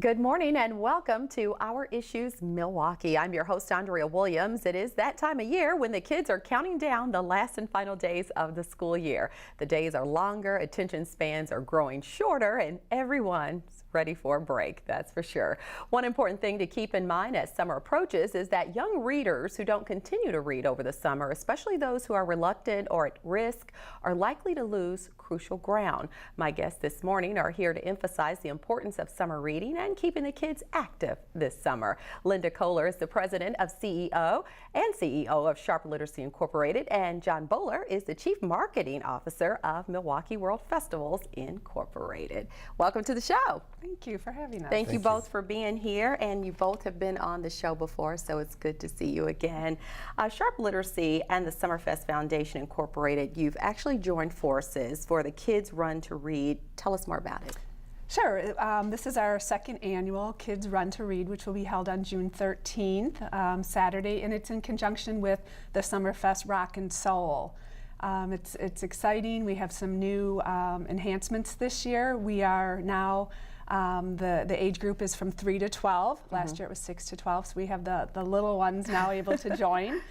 Good morning and welcome to Our Issues Milwaukee. I'm your host, Andrea Williams. It is that time of year when the kids are counting down the last and final days of the school year. The days are longer, attention spans are growing shorter, and everyone's ready for a break, that's for sure. One important thing to keep in mind as summer approaches is that young readers who don't continue to read over the summer, especially those who are reluctant or at risk, are likely to lose crucial ground. My guests this morning are here to emphasize the importance of summer reading and keeping the kids active this summer. Lynda Kohler is the president of CEO of Sharp Literacy Incorporated, and John Boler is the chief marketing officer of Milwaukee World Festivals Incorporated. Welcome to the show. Thank you for having us. Thank you both for being here, and you both have been on the show before, so it's good to see you again. Sharp Literacy and the Summerfest Foundation Incorporated, you've actually joined forces for the Kids Run to Read. Tell us more about it. Sure. This is our second annual Kids Run to Read, which will be held on June 13th, Saturday, and it's in conjunction with the Summerfest Rock and Soul. It's exciting. We have some new enhancements this year. We are now, the age group is from 3 to 12. Last year it was 6 to 12, so we have the little ones now able to join.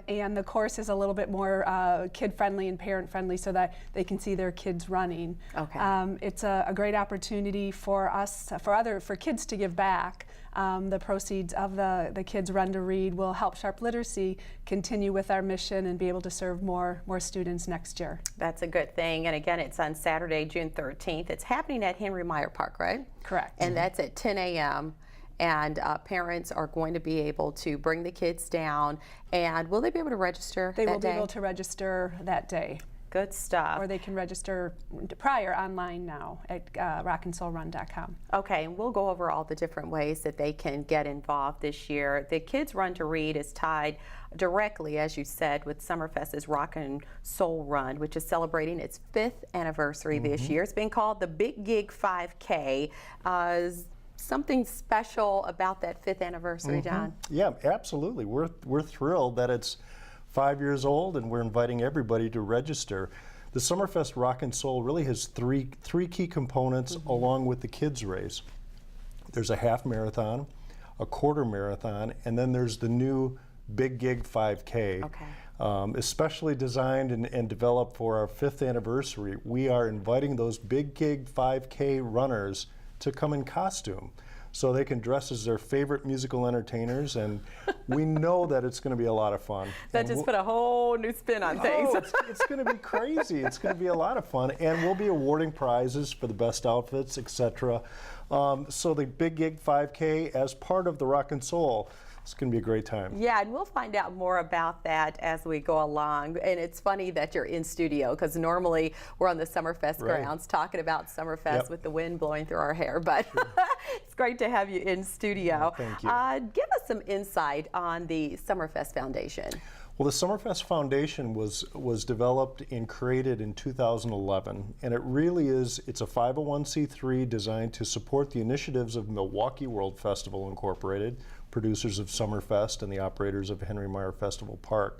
And the course is a little bit more kid-friendly and parent-friendly so that they can see their kids running. Okay. It's a great opportunity for us, for kids to give back. The proceeds of the Kids Run to Read will help Sharp Literacy continue with our mission and be able to serve more students next year. That's a good thing. And again, it's on Saturday, June 13th. It's happening at Henry Meyer Park, right? Correct. And that's at 10 a.m. And parents are going to be able to bring the kids down. And will they be able to register They that will day? be able to register that day. Good stuff. Or they can register prior online now at rockandsoulrun.com. Okay, and we'll go over all the different ways that they can get involved this year. The Kids Run to Read is tied directly, as you said, with Summerfest's Rock and Soul Run, which is celebrating its 5th anniversary this year. It's been called the Big Gig 5K. Something special about that 5th anniversary, John? Yeah, absolutely. We're thrilled that it's 5 years old, and we're inviting everybody to register. The Summerfest Rock and Soul really has three key components along with the kids race. There's a half marathon, a quarter marathon, and then there's the new Big Gig 5K. Okay. Especially designed and developed for our 5th anniversary. We are inviting those Big Gig 5K runners to come in costume so they can dress as their favorite musical entertainers, and we know that it's going to be a lot of fun. That just put a whole new spin on things. Oh, it's going to be crazy. It's going to be a lot of fun, and we'll be awarding prizes for the best outfits, etc. So the Big Gig 5K as part of the Rock and Soul. It's going to be a great time. Yeah, and we'll find out more about that as we go along. And it's funny that you're in studio, because normally we're on the Summerfest grounds talking about Summerfest with the wind blowing through our hair. But it's great to have you in studio. Thank you. Give us some insight on the Summerfest Foundation. Well, the Summerfest Foundation was developed and created in 2011, and it really it's a 501c3 designed to support the initiatives of Milwaukee World Festival Incorporated, producers of Summerfest and the operators of Henry Meyer Festival Park.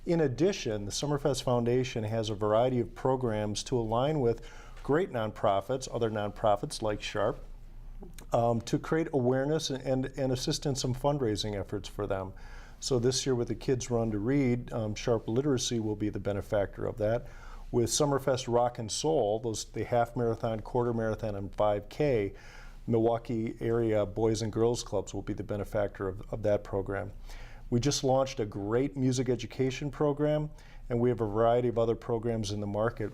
In addition, the Summerfest Foundation has a variety of programs to align with great nonprofits, other nonprofits like Sharp, to create awareness and assist in some fundraising efforts for them. So this year with the Kids Run to Read, Sharp Literacy will be the benefactor of that. With Summerfest Rock and Soul, the half marathon, quarter marathon, and 5K, Milwaukee area Boys and Girls Clubs will be the benefactor of that program. We just launched a great music education program, and we have a variety of other programs in the market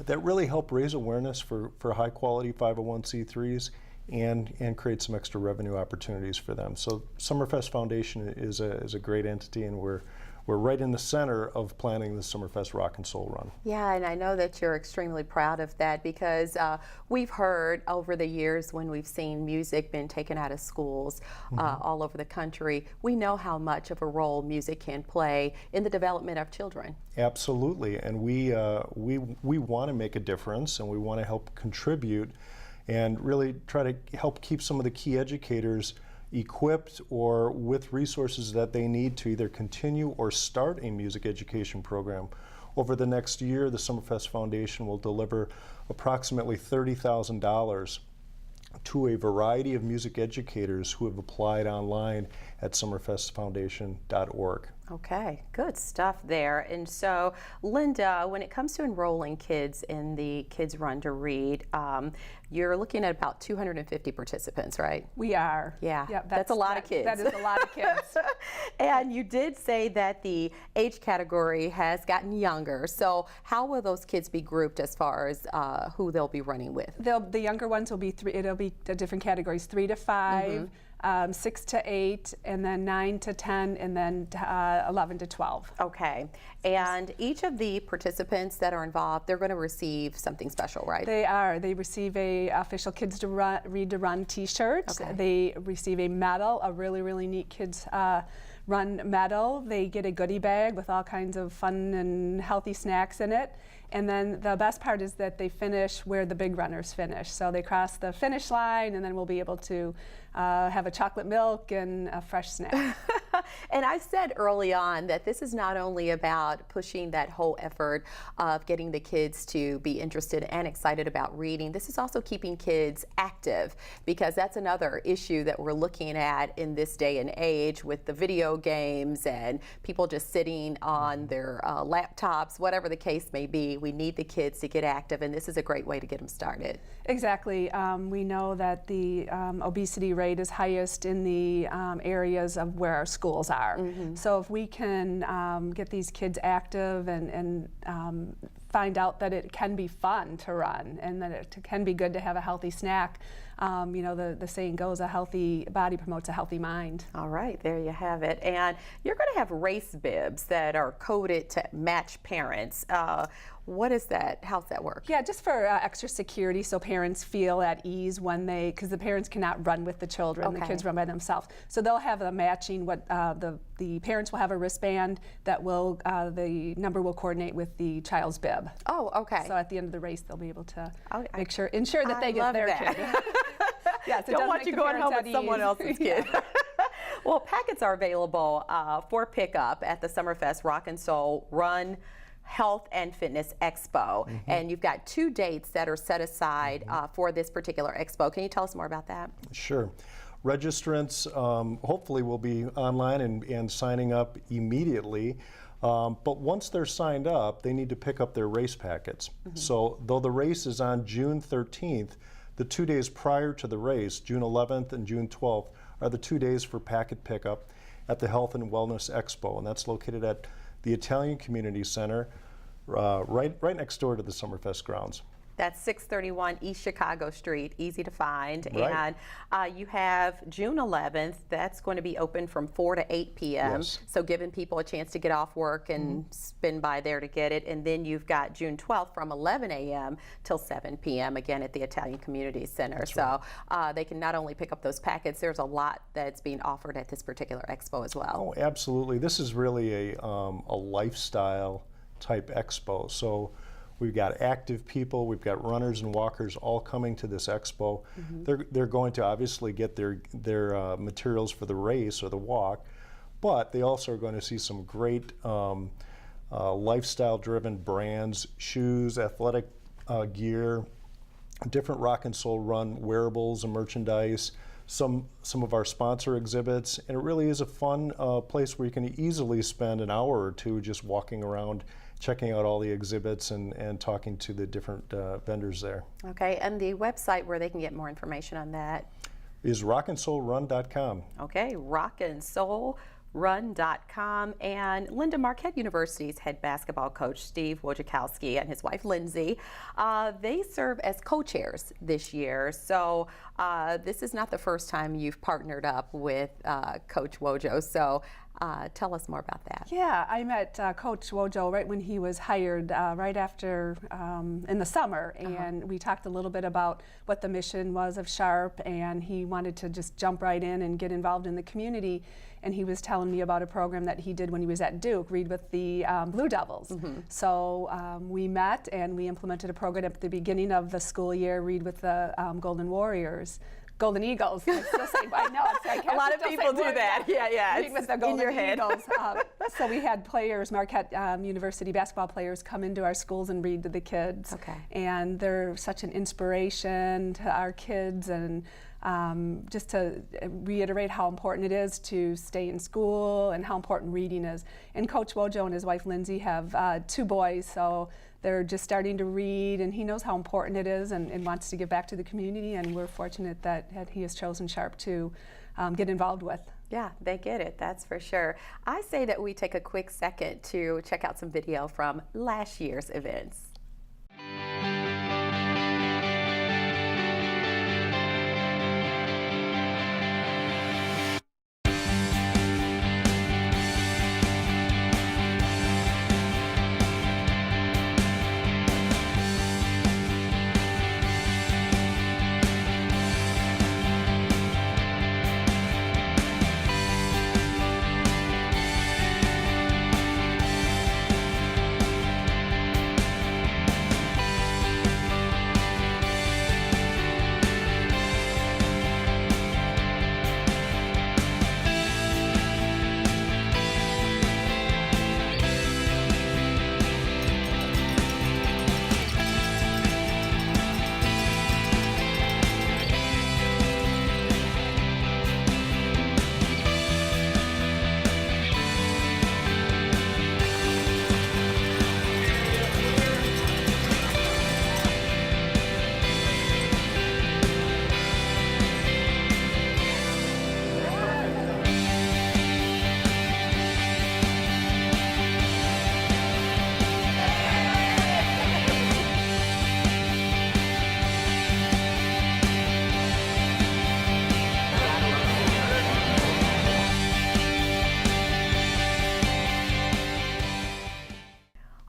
that really help raise awareness for high quality 501c3s and create some extra revenue opportunities for them. So Summerfest Foundation is a great entity, and we're right in the center of planning the Summerfest Rock and Soul Run. Yeah, and I know that you're extremely proud of that, because we've heard over the years when we've seen music being taken out of schools all over the country, we know how much of a role music can play in the development of children. Absolutely, and we want to make a difference, and we want to help contribute and really try to help keep some of the key educators equipped or with resources that they need to either continue or start a music education program. Over the next year, the Summerfest Foundation will deliver approximately $30,000 to a variety of music educators who have applied online at summerfestfoundation.org. Okay, good stuff there. And so, Lynda, when it comes to enrolling kids in the Kids Run to Read, you're looking at about 250 participants, right? We are. Yeah, Yep, that's a lot of kids. That is a lot of kids. And you did say that the age category has gotten younger. So how will those kids be grouped as far as who they'll be running with? The younger ones will be it'll be the different categories, 3 to 5, 6 to 8, and then 9 to 10, and then 11 to 12. Okay. And each of the participants that are involved, they're going to receive something special, right? They are. They receive a official Kids to Run, Read to Run T-shirt. Okay. They receive a medal, a really, really neat Kids Run medal. They get a goodie bag with all kinds of fun and healthy snacks in it. And then the best part is that they finish where the big runners finish. So they cross the finish line, and then we'll be able to have a chocolate milk and a fresh snack. And I said early on that this is not only about pushing that whole effort of getting the kids to be interested and excited about reading. This is also keeping kids active, because that's another issue that we're looking at in this day and age with the video games and people just sitting on their laptops, whatever the case may be. We need the kids to get active, and this is a great way to get them started. Exactly. We know that the obesity rate is highest in the areas of where our schools are. So if we can get these kids active and find out that it can be fun to run and that it can be good to have a healthy snack, you know, the saying goes, a healthy body promotes a healthy mind. All right, there you have it. And you're going to have race bibs that are coded to match parents. What is that? How's that work? Yeah, just for extra security, so parents feel at ease when because the parents cannot run with the children. Okay. The kids run by themselves. So they'll have a matching, the parents will have a wristband that will, the number will coordinate with the child's bib. Oh, okay. So at the end of the race, they'll be able to I ensure that they get their kid. Yes, it Don't does want make you the going home parents with at someone ease. else's kid. Well, packets are available for pickup at the Summerfest Rock and Soul Run Health and Fitness Expo. And you've got 2 dates that are set aside for this particular expo. Can you tell us more about that? Sure. Registrants hopefully will be online and signing up immediately. But once they're signed up, they need to pick up their race packets. So though the race is on June 13th, the 2 days prior to the race, June 11th and June 12th, are the 2 days for packet pickup at the Health and Wellness Expo. And that's located at the Italian Community Center, right next door to the Summerfest grounds. That's 631 East Chicago Street, easy to find. Right. And you have June 11th, that's going to be open from 4 to 8 p.m. Yes. So giving people a chance to get off work and spin by there to get it. And then you've got June 12th from 11 a.m. till 7 p.m. again at the Italian Community Center. That's so they can not only pick up those packets, there's a lot that's being offered at this particular expo as well. Oh, absolutely. This is really a lifestyle type expo. So we've got active people, we've got runners and walkers all coming to this expo. They're going to obviously get their materials for the race or the walk, but they also are going to see some great lifestyle-driven brands, shoes, athletic gear, different rock and soul run wearables and merchandise, some of our sponsor exhibits, and it really is a fun place where you can easily spend an hour or two just walking around, checking out all the exhibits and talking to the different vendors there. Okay, and the website where they can get more information on that? Is rockandsoulrun.com. Okay, rockandsoulrun.com. And Lynda, Marquette University's head basketball coach Steve Wojciechowski and his wife Lindsay, they serve as co-chairs this year. So this is not the first time you've partnered up with Coach Wojo. So tell us more about that. Yeah, I met Coach Wojo right when he was hired, right after in the summer, and we talked a little bit about what the mission was of Sharp, and he wanted to just jump right in and get involved in the community. And he was telling me about a program that he did when he was at Duke, Read with the Blue Devils. So we met and we implemented a program at the beginning of the school year, Read with the Golden Warriors. Golden Eagles. I still say, I know, A lot of people do that. Yeah, It was the in Golden your head. Eagles. So we had players, Marquette University basketball players, come into our schools and read to the kids. Okay. And they're such an inspiration to our kids, and just to reiterate how important it is to stay in school and how important reading is. And Coach Wojo and his wife Lindsay have 2 boys, so they're just starting to read, and he knows how important it is and wants to give back to the community, and we're fortunate that he has chosen Sharp to get involved with. Yeah, they get it, that's for sure. I say that we take a quick second to check out some video from last year's events.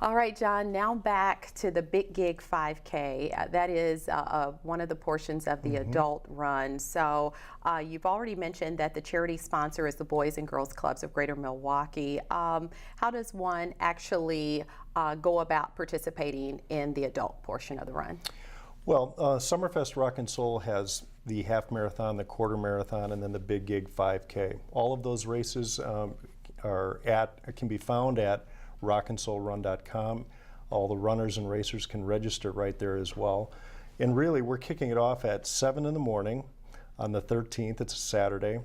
All right, John, now back to the Big Gig 5K. That is one of the portions of the adult run. So you've already mentioned that the charity sponsor is the Boys and Girls Clubs of Greater Milwaukee. How does one actually go about participating in the adult portion of the run? Well, Summerfest Rock and Soul has the half marathon, the quarter marathon, and then the Big Gig 5K. All of those races can be found at rockandsoulrun.com. All the runners and racers can register right there as well. And really, we're kicking it off at 7 in the morning on the 13th. It's a Saturday.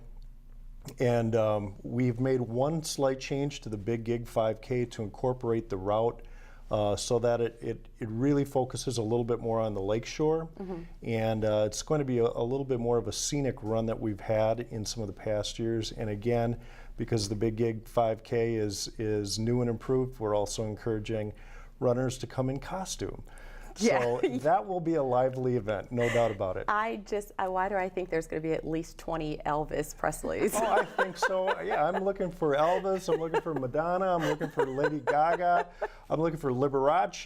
And we've made one slight change to the Big Gig 5K to incorporate the route so that it really focuses a little bit more on the lakeshore. And it's going to be a little bit more of a scenic run that we've had in some of the past years. And again, because the Big Gig 5K is new and improved, we're also encouraging runners to come in costume. So that will be a lively event, no doubt about it. Why do I think there's going to be at least 20 Elvis Presleys? Oh, I think so. Yeah, I'm looking for Elvis, I'm looking for Madonna, I'm looking for Lady Gaga, I'm looking for Liberace.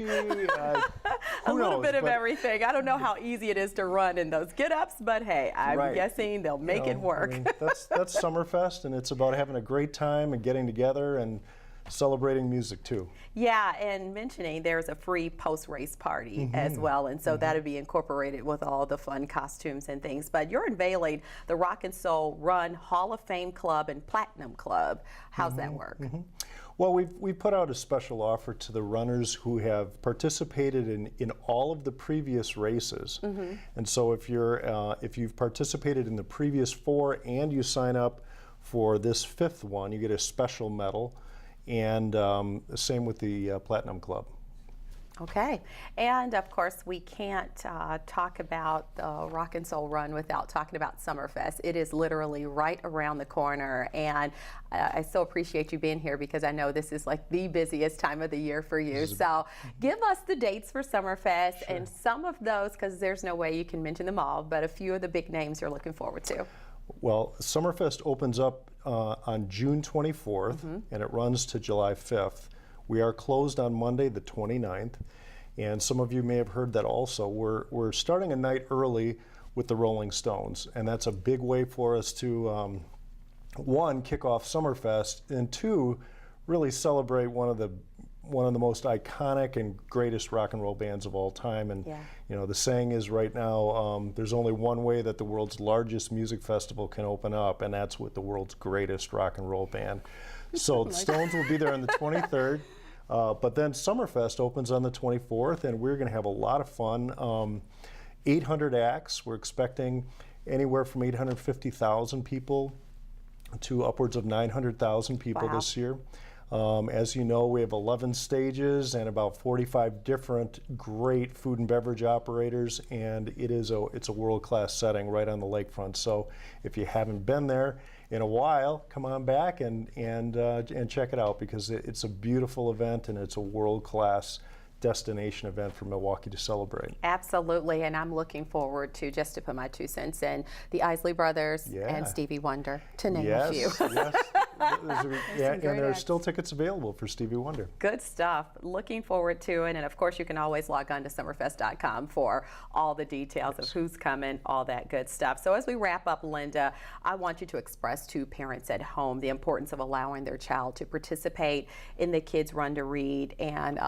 A little bit of everything. I don't know how easy it is to run in those get-ups, but hey, I'm guessing they'll make it work. I mean, that's Summerfest, and it's about having a great time and getting together and celebrating music too. Yeah, and mentioning there's a free post-race party as well, and so that'll be incorporated with all the fun costumes and things. But you're unveiling the Rock and Soul Run Hall of Fame Club and Platinum Club. How's that work? Well, we've put out a special offer to the runners who have participated in all of the previous races. And so if you've participated in the previous 4 and you sign up for this 5th one, you get a special medal. And same with the Platinum Club. Okay, and of course we can't talk about the Rock and Soul Run without talking about Summerfest. It is literally right around the corner, and I so appreciate you being here because I know this is like the busiest time of the year for you. So give us the dates for Summerfest and some of those, because there's no way you can mention them all, but a few of the big names you're looking forward to. Well, Summerfest opens up on June 24th, and it runs to July 5th. We are closed on Monday, the 29th, and some of you may have heard that also. We're starting a night early with the Rolling Stones, and that's a big way for us to, 1, kick off Summerfest, and 2, really celebrate one one of the most iconic and greatest rock and roll bands of all time. And you know, the saying is right now, there's only one way that the world's largest music festival can open up, and that's with the world's greatest rock and roll band. So the Stones will be there on the 23rd. But then Summerfest opens on the 24th, and we're going to have a lot of fun. 800 acts. We're expecting anywhere from 850,000 people to upwards of 900,000 people this year. As you know, we have 11 stages and about 45 different great food and beverage operators, and it's a world-class setting right on the lakefront. So if you haven't been there in a while, come on back and check it out, because it's a beautiful event and it's a world-class destination event for Milwaukee to celebrate. Absolutely, and I'm looking forward to, just to put my 2 cents in, the Isley Brothers and Stevie Wonder, to name a few. Yes. And there are still tickets available for Stevie Wonder. Good stuff. Looking forward to it. And of course, you can always log on to summerfest.com for all the details of who's coming, all that good stuff. So as we wrap up, Lynda, I want you to express to parents at home the importance of allowing their child to participate in the Kids Run to Read, and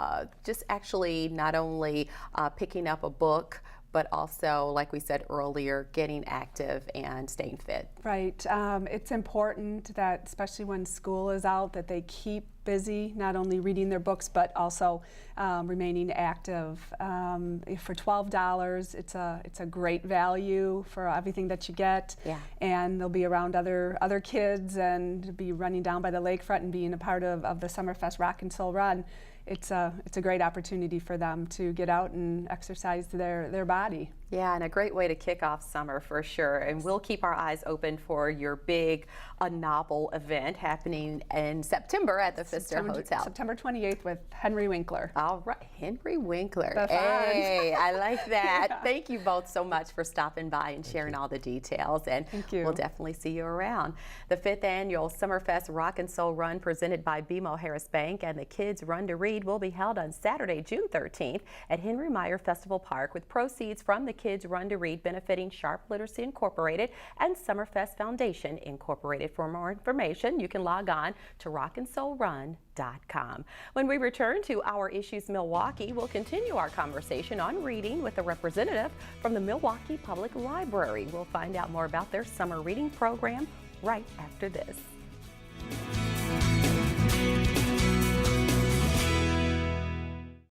just actually not only picking up a book, but also, like we said earlier, getting active and staying fit. Right. It's important that, especially when school is out, that they keep busy, not only reading their books, but also remaining active. For $12, it's a great value for everything that you get. And they'll be around other kids and be running down by the lakefront and being a part of the Summerfest Rock and Soul Run. It's a great opportunity for them to get out and exercise their body. Yeah, and a great way to kick off summer for sure. And we'll keep our eyes open for your big novel event happening in September at the Pfister Hotel. September 28th with Henry Winkler. All right, Henry Winkler. The hey, I like that. Thank you both so much for stopping by and sharing all the details. And we'll definitely see you around. The 5th annual Summerfest Rock and Soul Run, presented by BMO Harris Bank and the Kids Run to Read, will be held on Saturday, June 13th at Henry Meyer Festival Park, with proceeds from the Kids Run to Read benefiting Sharp Literacy Incorporated and Summerfest Foundation Incorporated. For more information, you can log on to rockandsoulrun.com. When we return to Our Issues Milwaukee, we'll continue our conversation on reading with a representative from the Milwaukee Public Library. We'll find out more about their summer reading program right after this.